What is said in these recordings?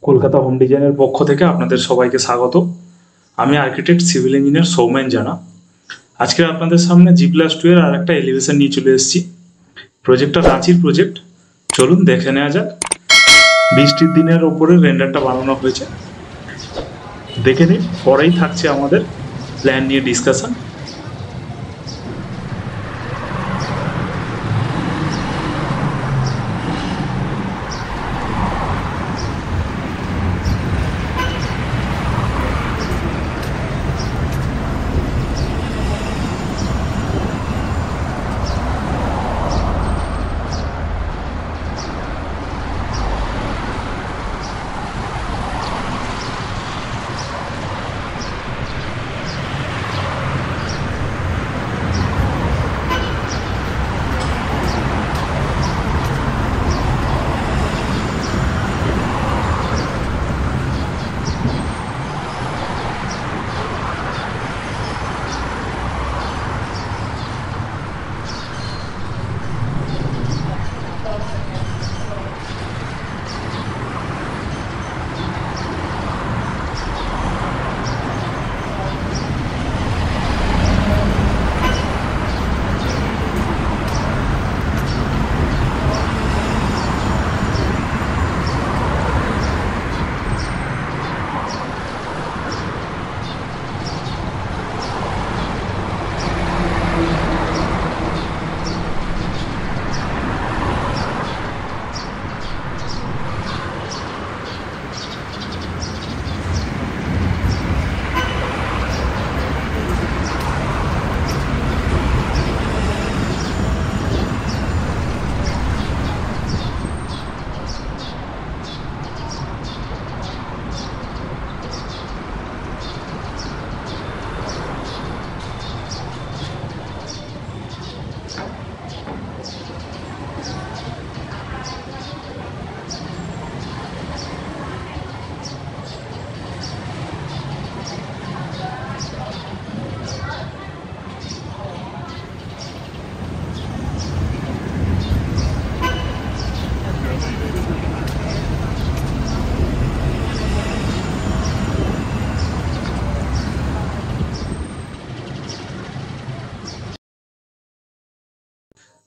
Kolkata home ডিজাইনের পক্ষ থেকে আপনাদের সবাইকে স্বাগত। আমি আর্কিটেক্ট সিভিল ইঞ্জিনিয়ার সৌমেন জানা। আজকে আপনাদের সামনে G+2 এর আর একটা এলিভেশন নিয়ে চলে এসেছি। প্রজেক্টটা রাঁচির প্রজেক্ট। চলুন দেখে নেওয়া যাক। বৃষ্টির দিনের ওপরে রেন্ডারটা বানানো হয়েছে, দেখে নিন। পরেই থাকছে আমাদের প্ল্যান নিয়ে ডিসকাশন।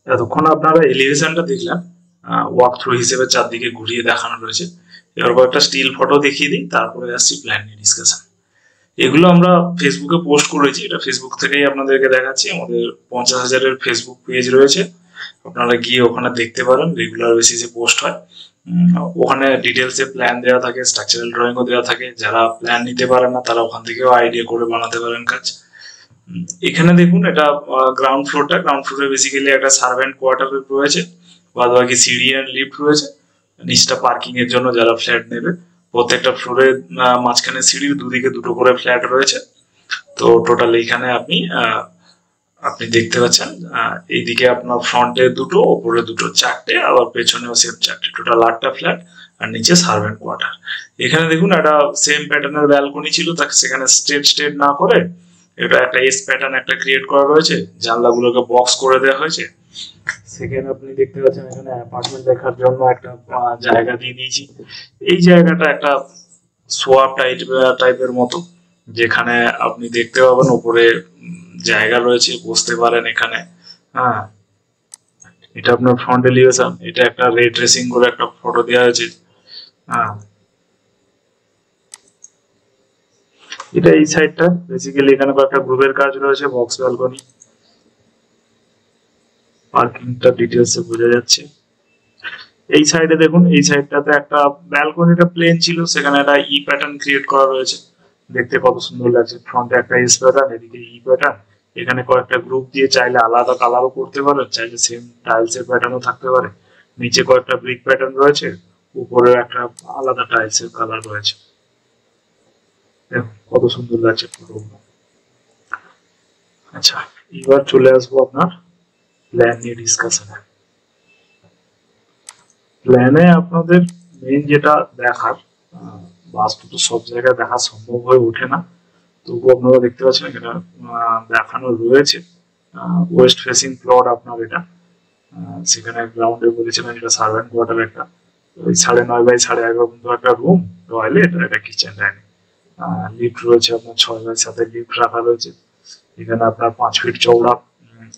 এতক্ষণ আপনারা এলিভেশনটা দেখলেন, ওয়াক থ্রু হিসেবে চারদিকে ঘুরিয়ে দেখানো রয়েছে। এবার কয়েকটা স্টিল ফটো দেখিয়ে দিই, তারপরে আসছি প্ল্যান নিয়ে ডিসকাশন। এগুলো আমরা ফেসবুকে পোস্ট করেছি, এটা ফেসবুক থেকেই আপনাদেরকে দেখাচ্ছি। আমাদের 50,000-এর ফেসবুক পেজ রয়েছে, আপনারা গিয়ে ওখানে দেখতে পারেন। রেগুলার বেসিসে পোস্ট হয়। ওখানে ডিটেলসে প্ল্যান দেওয়া থাকে, স্ট্রাকচারাল ড্রয়িংও দেওয়া থাকে। যারা প্ল্যান নিতে পারেন না তারা ওখান থেকেও আইডিয়া করে বানাতে পারেন কাজ। এখানে দেখুন, এটা গ্রাউন্ড ফ্লোরে বেসিক্যালি একটা সার্ভেন্ট কোয়ার্টার রয়েছে, বাদ বাকি সিঁড়ি এন্ড লিফট রয়েছে। নিচটা পার্কিং এর জন্য যারা ফ্ল্যাট নেবে। প্রত্যেকটা ফ্লোরে মাঝখানে সিঁড়ির দুদিকে দুটো করে ফ্ল্যাট রয়েছে। তো টোটাল এইখানে আপনি দেখতে পাচ্ছেন, এইদিকে আপনার ফ্রন্টে দুটো, ওপরে দুটো, চারটে, আবার পেছনেও সেম চারটে, টোটাল 8টা ফ্ল্যাট। আর নিচে সার্ভেন্ট কোয়ার্টার। এখানে দেখুন একটা সেম প্যাটার্নের ব্যালকনি ছিল, তাকে সেখানে স্ট্রেট না করে এটা একটা এস প্যাটার্ন একটা ক্রিয়েট করা রয়েছে। জানলাগুলোকে বক্স করে দেওয়া হয়েছে। সেখানে আপনি দেখতে পাচ্ছেন এখানে অ্যাপার্টমেন্ট দেখার জন্য একটা জায়গা দিয়ে দিয়েছি। এই জায়গাটা একটা সোয়াপ টাইপের মতো, যেখানে আপনি দেখতে পাবেন উপরে জায়গা রয়েছে, বসতে পারেন এখানে। হ্যাঁ, এটা আপনার ফ্রন্ট এলিভেশন। এটা একটা রে ট্রেসিং করে একটা ফটো দেওয়া হয়েছে। হ্যাঁ, এটা এই সাইডটা বেসিক্যালি এখানে কয়েকটা গ্রুপের কাজ রয়েছে, বক্স ব্যালকনি। পার্কিংটা ডিটেলসে বোঝা যাচ্ছে। এই সাইডে দেখুন, এই সাইডটাতে একটা ব্যালকনিটা প্লেন ছিল, সেখানে একটা ই প্যাটার্ন ক্রিয়েট করা রয়েছে। দেখতে কত সুন্দর লাগছে। ফ্রন্টে একটা এস প্যাটার্ন, এদিকে ই প্যাটার্ন। এখানে কয়েকটা গ্রুপ দিয়ে চাইলে আলাদা কালারও করতে পারেন, চাইলে সেম টাইলসের প্যাটার্নও থাকতে পারে। নিচে কয়েকটা ব্রিক প্যাটার্ন রয়েছে, উপরে একটা আলাদা টাইলসের কালার রয়েছে। দেখুন কত সুন্দর লাগছে পুরোগুলো। আচ্ছা, এবার চলে আসবো আপনার প্ল্যান নিয়ে ডিসকাশনে। প্ল্যানে আপনাদের মেইন যেটা দেখার, বাস্তু তো সব জায়গায় দেখা সম্ভব হয়ে ওঠে না, তবুও আপনারা দেখতে পাচ্ছেন এখানে দেখানো রয়েছে ওয়েস্ট ফেসিং প্লট আপনার এটা। সেখানে গ্রাউন্ডে বলেছিলেন এটা সার্ভেন্ট কোয়ার্টার একটা। ওই 9.5 বাই 11.5 মতো একটা রুম, টয়লেট, একটা কিচেন ডাইনিং। লিফট রয়েছে আপনার 6 বাই 7 লিফট রাখা রয়েছে। এখানে আপনার 5 ফিট চওড়া।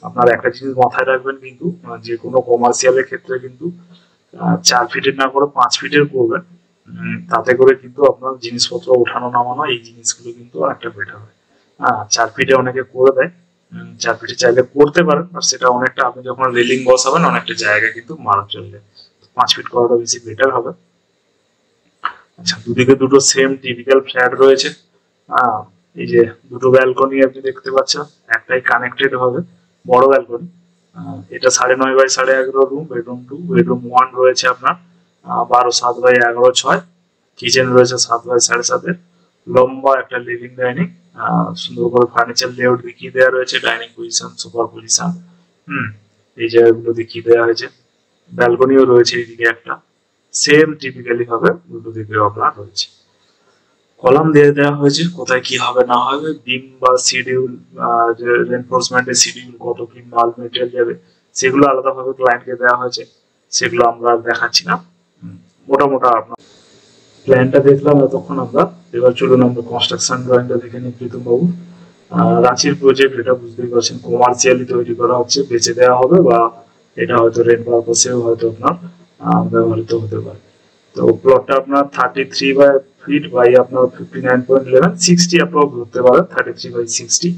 আপনার একটা জিনিস মাথায় রাখবেন কিন্তু, যে কোনো কমার্শিয়ালের ক্ষেত্রে কিন্তু 4 ফিটের না করে 5 ফিটের করবেন। তাতে করে কিন্তু আপনার জিনিসপত্র ওঠানো নামানো এই জিনিসগুলো কিন্তু অনেকটা বেটার হয়। 4 ফিটে অনেকে করে দেয়, 4 ফিটে চাইলে করতে পারেন, আর সেটা অনেকটা আপনি যখন রেলিং বসাবেন অনেকটা জায়গা কিন্তু মারা চলে যায়। 5 ফিট করাটা বেশি বেটার হবে। আচ্ছা, দুদিকে দুটো সেম টিপিক্যাল ফ্ল্যাট রয়েছে। এই যে দুটো ব্যালকনি আপনি দেখতে পাচ্ছেন, একটাই কানেক্টেড হবে, বড় ব্যালকনি। এটা 9.5 বাই 11.5 রুম, বেডরুম 2, বেডরুম 1 রয়েছে আপনার 12.7 বাই 11.6, কিচেন রয়েছে 7 বাই 7.5, লম্বা একটা লিভিং ডাইনিং, সুন্দর করে ফার্নিচার লেআউট দেখিয়ে দেওয়া রয়েছে, ডাইনিং পজিশন, সুপার পজিশন, এই জায়গাগুলো দেখিয়ে দেওয়া হয়েছে। ব্যালকনিও রয়েছে এইদিকে একটা, সেম টিপিক্যালি হবে দুটো দিকেও আপনার রয়েছে। কলাম দিয়ে দেওয়া হয়েছে কোথায় কি হবে না হবে, বিম বা শিডিউল, যে রেনফোর্সমেন্টের শিডিউল, কত কি মাল মেটেরিয়াল যাবে সেগুলো আলাদাভাবে ক্লায়েন্টকে দেওয়া হয়েছে, সেগুলো আমরা দেখাচ্ছি না। মোটামোটা আপনার প্ল্যানটা দেখলাম এতক্ষণ আমরা। এবার চলুন আমরা কনস্ট্রাকশন ড্রয়িংটা দেখে নিই প্রীতম বাবু। রাঁচির প্রজেক্ট, এটা বুঝতেই পারছেন কমার্শিয়ালি তৈরি করা হচ্ছে, বেচে দেওয়া হবে বা এটা হয়তো রেন্ট পারপাসেও হয়তো আপনার ব্যবহৃত হতে পারে। তো প্লটটা আপনার 33 বাই ফিট বাই আপনার 59.11, 60 অ্যাপ্রক্স ধরতে পারেন, 33 বাই 60।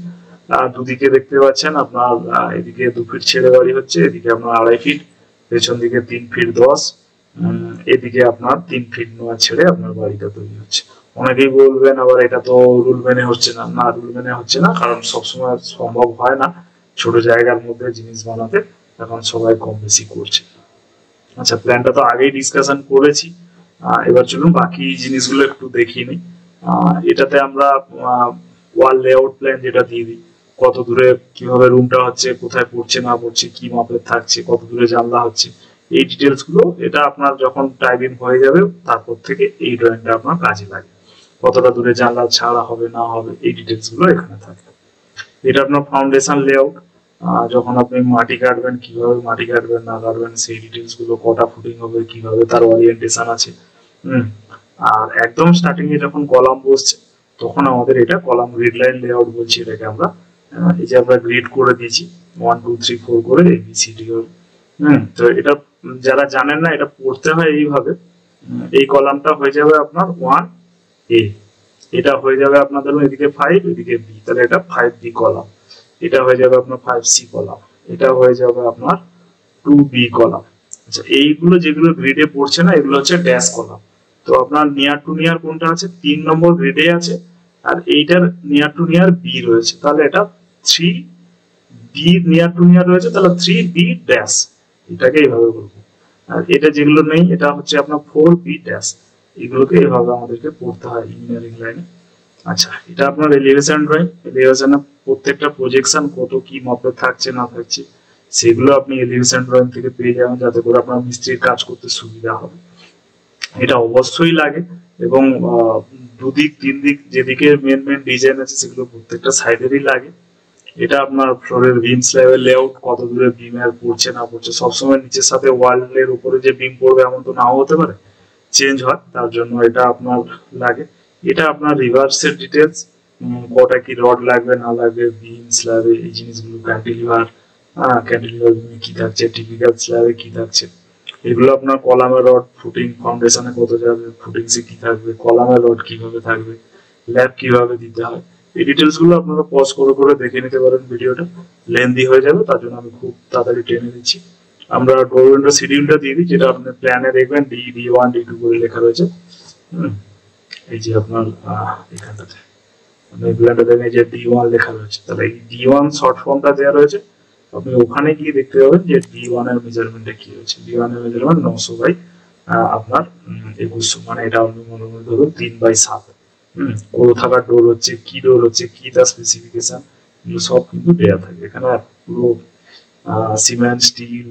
দুদিকে দেখতে পাচ্ছেন আপনার, এদিকে 2 ফিট ছেড়ে বাড়ি হচ্ছে, এদিকে আপনার 2.5 ফিট, পেছন দিকে 3 ফিট 10, এদিকে আপনার 3 ফিট 9 ছেড়ে আপনার বাড়িটা তৈরি হচ্ছে। অনেকেই বলবেন আবার এটা তো রুল মেনে হচ্ছে না। না, রুল মেনে হচ্ছে না, কারণ সবসময় সম্ভব হয় না ছোট জায়গার মধ্যে জিনিস বানাতে, এখন সবাই কম বেশি করছে। আচ্ছা, প্ল্যানটা তো আগেই ডিসকাশন করেছি, এবার চলুন বাকি জিনিসগুলো একটু দেখিয়ে নিই। এটাতে আমরা ওয়াল লেআউট প্ল্যান যেটা দিয়ে দিই, কত দূরে কিভাবে রুমটা হচ্ছে, কোথায় পড়ছে না পড়ছে, কি মাপের থাকছে, কত দূরে জানলা হচ্ছে, এই ডিটেলস গুলো এটা আপনার যখন টাইপিং হয়ে যাবে তারপর থেকে এই ড্রয়িংটা আপনার কাজে লাগে। কতটা দূরে জানলা ছাড়া হবে না হবে এই ডিটেলস গুলো এখানে থাকে। এটা আপনার ফাউন্ডেশন লেআউট, যখন আপনি মাটি কাটবেন কিভাবে মাটি কাটবেন না কাটবেন সেই ডিটেলস গুলো, কটা ফুটিং হবে, কিভাবে তার ওরিয়েন্টেশন আছে। আর একদম স্টার্টিং এ যখন কলাম বসছে তখন আমাদের এটা কলাম গ্রিড লাইন লেআউট বলছি এটাকে আমরা। এই যে আমরা গ্রিড করে দিয়েছি 1 2 3 4 করে এবিসিডি। তো এটা যারা জানেন না, এটা পড়তে হয় এইভাবে। এই কলামটা হয়ে যাবে আপনার 1 এ, এটা হয়ে যাবে আপনার ধরুন এদিকে 5, এদিকে বি, তাহলে এটা 5 বি কলাম। এটা হয়ে যাবে আপনার 5 সি কলাম, এটা হয়ে যাবে আপনার 2 বি কলাম। আচ্ছা, এইগুলো যেগুলো গ্রিডে পড়ছে না এগুলো হচ্ছে ড্যাশ কলাম। তো আপনার নিয়ার টু নিয়ার কোনটা আছে, 3 নম্বর গ্রিডে আছে, আর এইটার নিয়ার টু নিয়ার বি রয়েছে, তাহলে এটা 3 বি নিয়ার টু নিয়ার রয়েছে, তাহলে 3 বি ড্যাশ, এটাকে এইভাবে বলবো। আর এটা যেগুলো নেই এটা হচ্ছে আপনার 4 বি ড্যাশ, এগুলোকে এইভাবে আমাদেরকে পড়তে হয় ইঞ্জিনিয়ারিং লাইনে। আচ্ছা, এটা আপনার এলিভেশন ড্রয়িং। এলিভেশনে প্রত্যেকটা প্রজেকশন কত কি মাপে থাকছে না থাকছে সেগুলো আপনি এলিভেশন ড্রয়িং থেকে পেয়ে যাবেন, যাতে করে আপনার মিস্ত্রির কাজ করতে সুবিধা হবে। এটা অবশ্যই লাগে, এবং দুদিক 3 দিক যেদিকে মেন মেন ডিজাইন আছে সেগুলো প্রত্যেকটা সাইডেরই লাগে। এটা আপনার ফ্লোরের বিম স্ল্যাবের লেআউট, কত দূরে বিম আর পড়ছে না পড়ছে, সবসময় নিচের সাথে ওয়ালের উপরে যে বিম পড়বে এমন তো নাও হতে পারে, চেঞ্জ হয়, তার জন্য এটা আপনার লাগে। এটা আপনার রিভার্সের ডিটেলস, কটা কি রড লাগবে না লাগবে বিম স্ল্যাবে, এই জিনিসগুলো, ক্যান্টিলিভার, ক্যান্টিলিভার কি থাকছে, টিপিক্যাল স্ল্যাবে কি থাকছে, এগুলো আপনার কলামের রড, ফুটিং ফাউন্ডেশনে কত যাবে, ফুটিংসে কি থাকবে, কলামের রড কিভাবে থাকবে, ল্যাব কিভাবে দিতে হয়, এই ডিটেলস গুলো আপনারা পজ করে করে দেখে নিতে পারেন। ভিডিওটা লেন্দি হয়ে যাবে, তার জন্য আমি খুব তাড়াতাড়ি টেনে দিচ্ছি। আমরা ডোর উইন্ডো শিডিউলটা দিয়ে দিই, যেটা আপনি প্ল্যানে দেখবেন D1 D2 করে লেখা রয়েছে। এই যে আপনার এখানটাতে আপনি প্ল্যানটা দেখেন যে D1 লেখা রয়েছে, তাহলে এই D1 শর্ট ফর্মটা দেওয়া রয়েছে। আপনি ওখানে গিয়ে দেখতে পাবেন যে D1 এর মেজারমেন্টে কি রয়েছে। D1 এর মেজারমেন্ট 900 বাই আপনার 2100, মানে এটা আপনি মনে মনে ধরুন 3 বাই 7। কত থাকার ডোর হচ্ছে, কি ডোর হচ্ছে, কি তার স্পেসিফিকেশন, এগুলো সব কিন্তু দেওয়া থাকে এখানে। পুরো সিমেন্ট, স্টিল,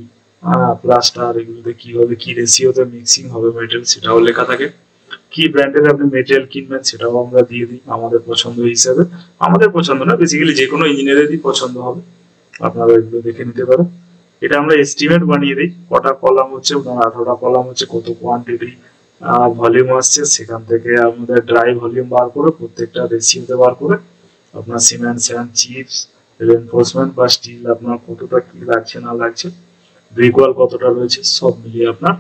প্লাস্টার, এগুলোতে কিভাবে কি রেশিওতে মিক্সিং হবে মেটেরিয়াল সেটাও লেখা থাকে। কি ব্র্যান্ডের আপনি মেটেরিয়াল কিনবেন সেটাও আমরা দিয়ে দিই আমাদের পছন্দ হিসেবে। আমাদের পছন্দ না, বেসিক্যালি যে কোনো ইঞ্জিনিয়ারেরই পছন্দ হবে, আপনারা এগুলো দেখে নিতে পারেন। এটা আমরা এস্টিমেট বানিয়ে দিই, কটা কলাম হচ্ছে, 18টা কলাম হচ্ছে, কত কোয়ান্টিটি ভলিউম আসছে, সেখান থেকে আমাদের ড্রাই ভলিউম বার করে প্রত্যেকটা রেশিওতে বার করে আপনার সিমেন্ট স্যান্ড চিপস রেনফোর্সমেন্ট বা স্টিল আপনার কতটা কি লাগছে না লাগছে, ব্রিক ওয়াল কতটা রয়েছে, সব মিলিয়ে আপনার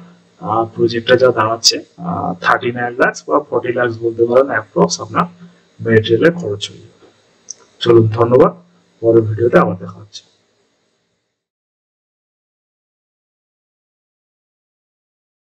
প্রজেক্টটা যা দাঁড়াচ্ছে 39 লাখ বা 40 লাখ বলতে পারেন অ্যাপ্রক্স আপনার মেটেরিয়ালের খরচ হয়ে যাবে। চলুন, ধন্যবাদ, পরের ভিডিওতে আবার দেখা হচ্ছে।